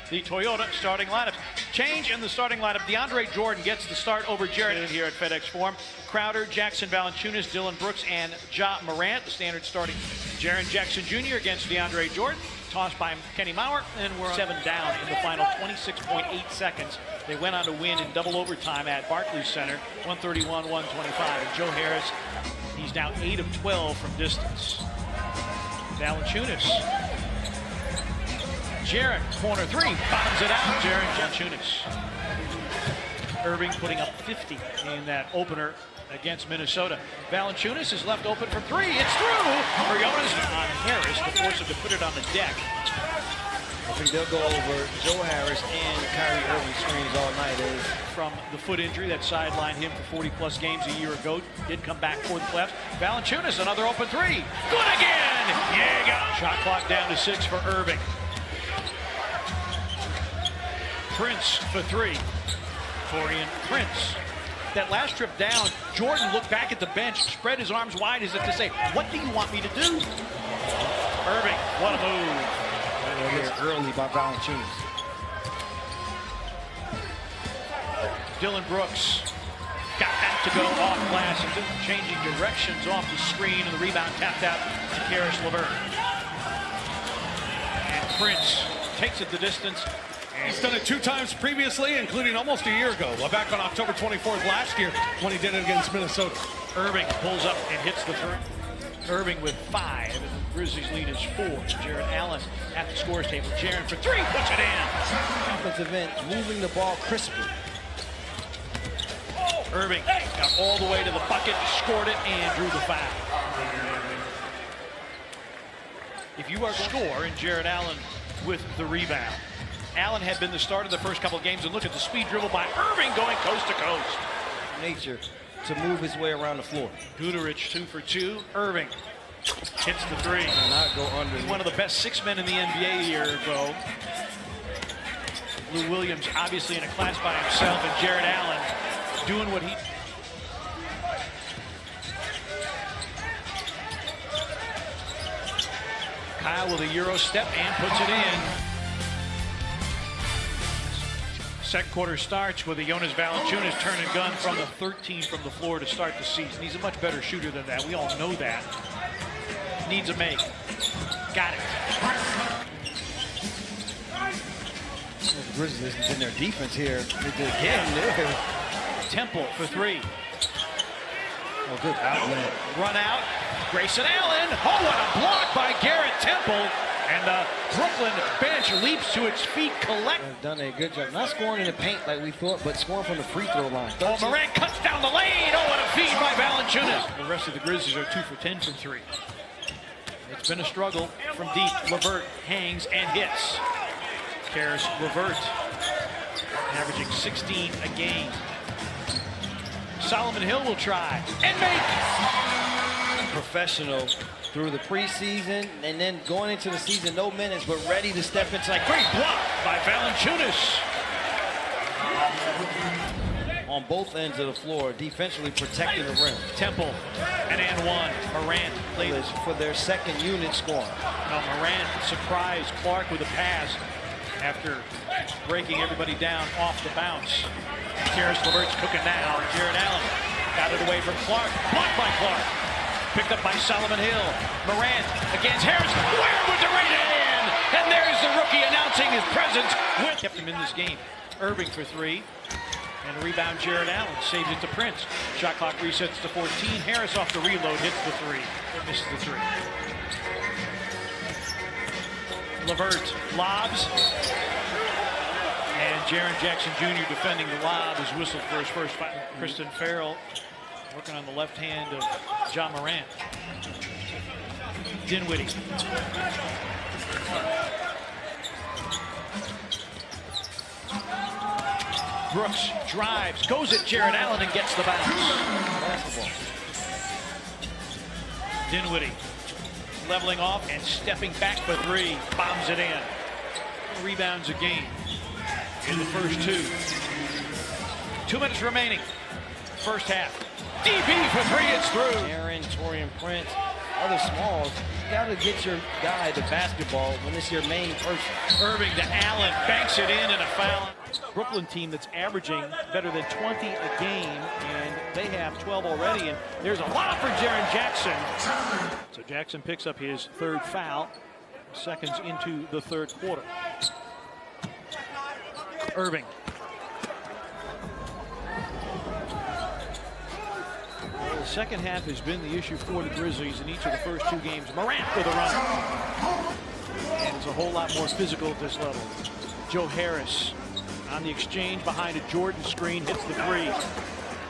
the Toyota starting lineup. Change in the starting lineup. DeAndre Jordan gets the start over Jarrett here at FedEx Forum. Crowder, Jackson Valanciunas, Dylan Brooks, and Ja Morant. The standard starting. Jaren Jackson Jr. against DeAndre Jordan. Tossed by Kenny Mauer, and we're 7 down in the final 26.8 seconds. They went on to win in double overtime at Barclays Center, 131-125. And Joe Harris, he's now 8 of 12 from distance. Valanciunas. Jaren, corner three, bottoms it out. Jaren Valanciunas. Irving putting up 50 in that opener against Minnesota. Valanciunas is left open for three. It's through for Jonas on Harris to force him to put it on the deck. I think they'll go over Joe Harris and Kyrie Irving screens all night. From the foot injury that sidelined him for 40-plus games a year ago, did come back for the playoffs. Valanciunas, another open three. Good again! Yeah, got shot clock down to 6 for Irving. Prince for three. Taurean Prince. That last trip down, Jordan looked back at the bench, spread his arms wide as if to say, what do you want me to do? Irving, what a move. Here early by Valanciunas. Dylan Brooks got that to go off glass and changing directions off the screen, and the rebound tapped out to Karis LeVert. And Prince takes it the distance. He's done it 2 times previously, including almost a year ago, back on October 24th last year when he did it against Minnesota. Irving pulls up and hits the three. Irving with 5, and the Grizzlies lead is 4. Jarrett Allen at the scores table. Jaren for three, puts it in. Offensive end, moving the ball crisply. Irving got all the way to the bucket, scored it, and drew the foul. If you are score, and Jarrett Allen with the rebound. Allen had been the starter the first couple of games, and look at the speed dribble by Irving going coast to coast. Nature to move his way around the floor. Guterich 2 for 2. Irving hits the three. Not go under. He's one of the best 6 men in the NBA a year ago. Lou Williams obviously in a class by himself, and Jarrett Allen doing what he... Kyle with a Euro step and puts it in. Second quarter starts with a Jonas Valanciunas turn and gun from the 13 from the floor to start the season. He's a much better shooter than that. We all know that. Needs a make. Got it. The Grizzlies in their defense here. They did again. Temple for three. Oh, good outlet. Run out. Grayson Allen. Oh, what a block by Garrett Temple. And the Brooklyn bench leaps to its feet. They've done a good job. Not scoring in the paint like we thought, but scoring from the free throw line. Oh, Morant cuts down the lane. Oh, what a feed by Valanciunas. The rest of the Grizzlies are 2 for 10 from 3. It's been a struggle from deep. LeVert hangs and hits. Karis LeVert averaging 16 a game. Solomon Hill will try and make. Professional through the preseason and then going into the season, no minutes, but ready to step into. Like, great block by Valanciunas. On both ends of the floor, defensively protecting the rim. Temple, and one. Morant played for their second unit scoring. Now Morant surprised Clark with a pass after breaking everybody down off the bounce. Karis LeVert's cooking now. Jarrett Allen got it away from Clark. Blocked by Clark. Picked up by Solomon Hill. Morant against Harris. Where was the right hand? And there's the rookie announcing his presence. Kept him in this game. Irving for three. And a rebound, Jarrett Allen saves it to Prince. Shot clock resets to 14. Harris off the reload, hits the three. It misses the three. LeVert lobs. And Jaren Jackson Jr. defending the lob is whistled for his first fight. Kristen Farrell working on the left hand of Ja Morant. Dinwiddie. Brooks drives, goes at Jarrett Allen and gets the bounce. Basketball. Dinwiddie leveling off and stepping back for three. Bombs it in. Rebounds a game in the first two. 2 minutes remaining. First half. DB for three, it's through. Aaron, Taurean Prince, other smalls got to get your guy the basketball when it's your main person. Irving to Allen, banks it in and a foul. Brooklyn team that's averaging better than 20 a game, and they have 12 already, and there's a lot for Jaren Jackson. So Jackson picks up his third foul, seconds into the third quarter. Irving. Well, the second half has been the issue for the Grizzlies in each of the first two games. Morant with a run. And it's a whole lot more physical at this level. Joe Harris on the exchange behind a Jordan screen, hits the three.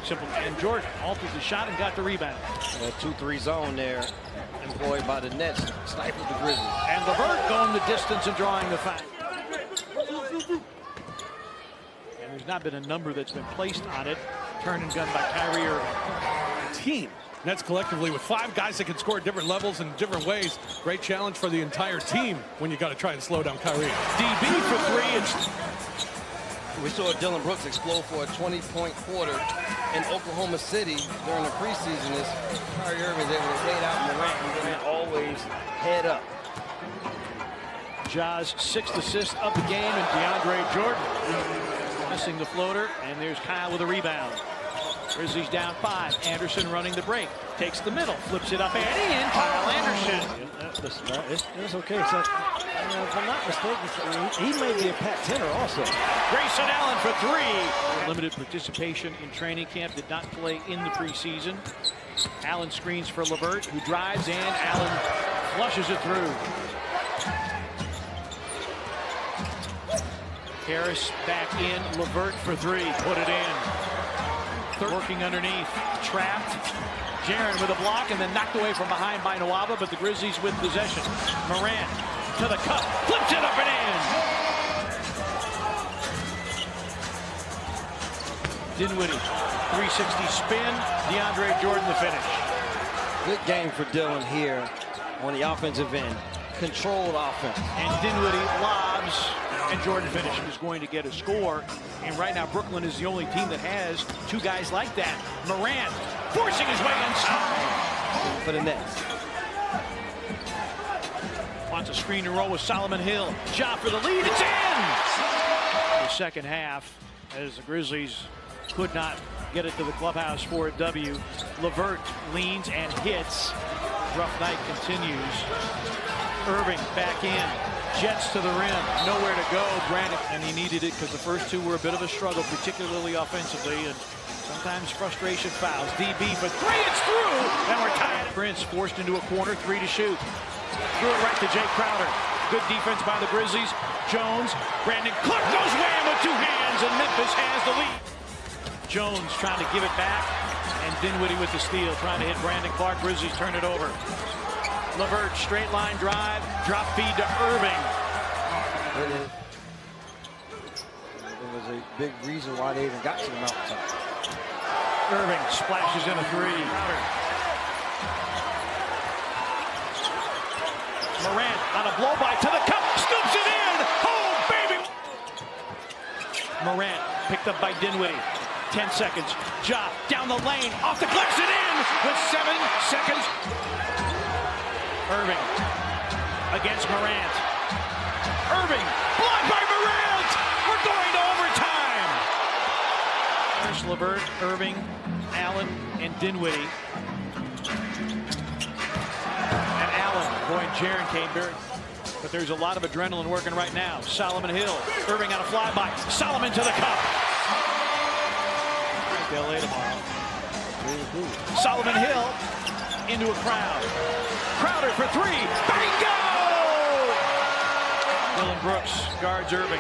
Simple. And Jordan altered the shot and got the rebound. A 2-3 zone there employed by the Nets. Stifled the Grizzlies. And LeVert going the distance and drawing the foul. And there's not been a number that's been placed on it. Turn and gun by Kyrie Irving. Team. Nets collectively with 5 guys that can score at different levels in different ways. Great challenge for the entire team when you got to try and slow down Kyrie. DB for three. We saw Dillon Brooks explode for a 20-point quarter in Oklahoma City during the preseason. As Kyrie Irving is able to wait out Morant and always head up. Ja's 6th assist of the game, and DeAndre Jordan missing the floater, and there's Kyle with a rebound. Grizzlies down 5. Anderson running the break. Takes the middle. Flips it up and in. Kyle Anderson. It's okay. So, if I'm not mistaken, he may be a Pat-10er also. Grayson Allen for 3. Limited participation in training camp. Did not play in the preseason. Allen screens for LeVert, who drives in. Allen flushes it through. Harris back in. LeVert for 3. Put it in. Working underneath. Trapped. Jaren with a block and then knocked away from behind by Nwaba, but the Grizzlies with possession. Morant to the cup. Flips it up and in. Dinwiddie. 360 spin. DeAndre Jordan the finish. Good game for Dillon here on the offensive end. Controlled offense. And Dinwiddie lobs, and Jordan finishes. Is going to get a score. And right now, Brooklyn is the only team that has 2 guys like that. Morant forcing his way inside. For the Nets. Wants a screen and roll with Solomon Hill. Ja for the lead. It's in! The second half, as the Grizzlies could not get it to the clubhouse for a W. LeVert leans and hits. Rough night continues. Irving back in. Jets to the rim. Nowhere to go. Brandon, and he needed it because the first 2 were a bit of a struggle, particularly offensively, and sometimes frustration fouls. DB for 3. It's through. And we're tied. Prince forced into a corner. 3 to shoot. Threw it right to Jay Crowder. Good defense by the Grizzlies. Jones. Brandon Clark goes wham with 2 hands, and Memphis has the lead. Jones trying to give it back, and Dinwiddie with the steal, trying to hit Brandon Clark. Grizzlies turn it over. LeVert, straight line drive, drop feed to Irving. There was a big reason why they even got to the mountaintop. Irving splashes in a 3. Morant on a blow by to the cup, scoops it in. Oh, baby! Morant picked up by Dinwiddie. 10 seconds. Ja down the lane, off the glass and in with 7 seconds. Irving against Morant. Irving, blocked by Morant! We're going to overtime! There's LeVert, Irving, Allen, and Dinwiddie. And Allen, boy, and Jaren came very, but there's a lot of adrenaline working right now. Solomon Hill, Irving on a flyby. Solomon to the cup. LA tomorrow. Solomon Hill into a crowd. Crowder for 3. Bingo! Dillon Brooks guards Irving.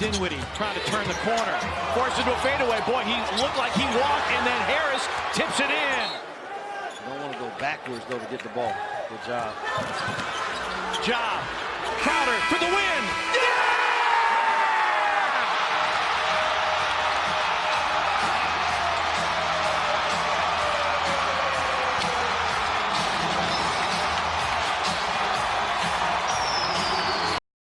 Dinwiddie trying to turn the corner. Forced into a fadeaway. Boy, he looked like he walked, and then Harris tips it in. Don't want to go backwards, though, to get the ball. Good job. Ja. Crowder for the win.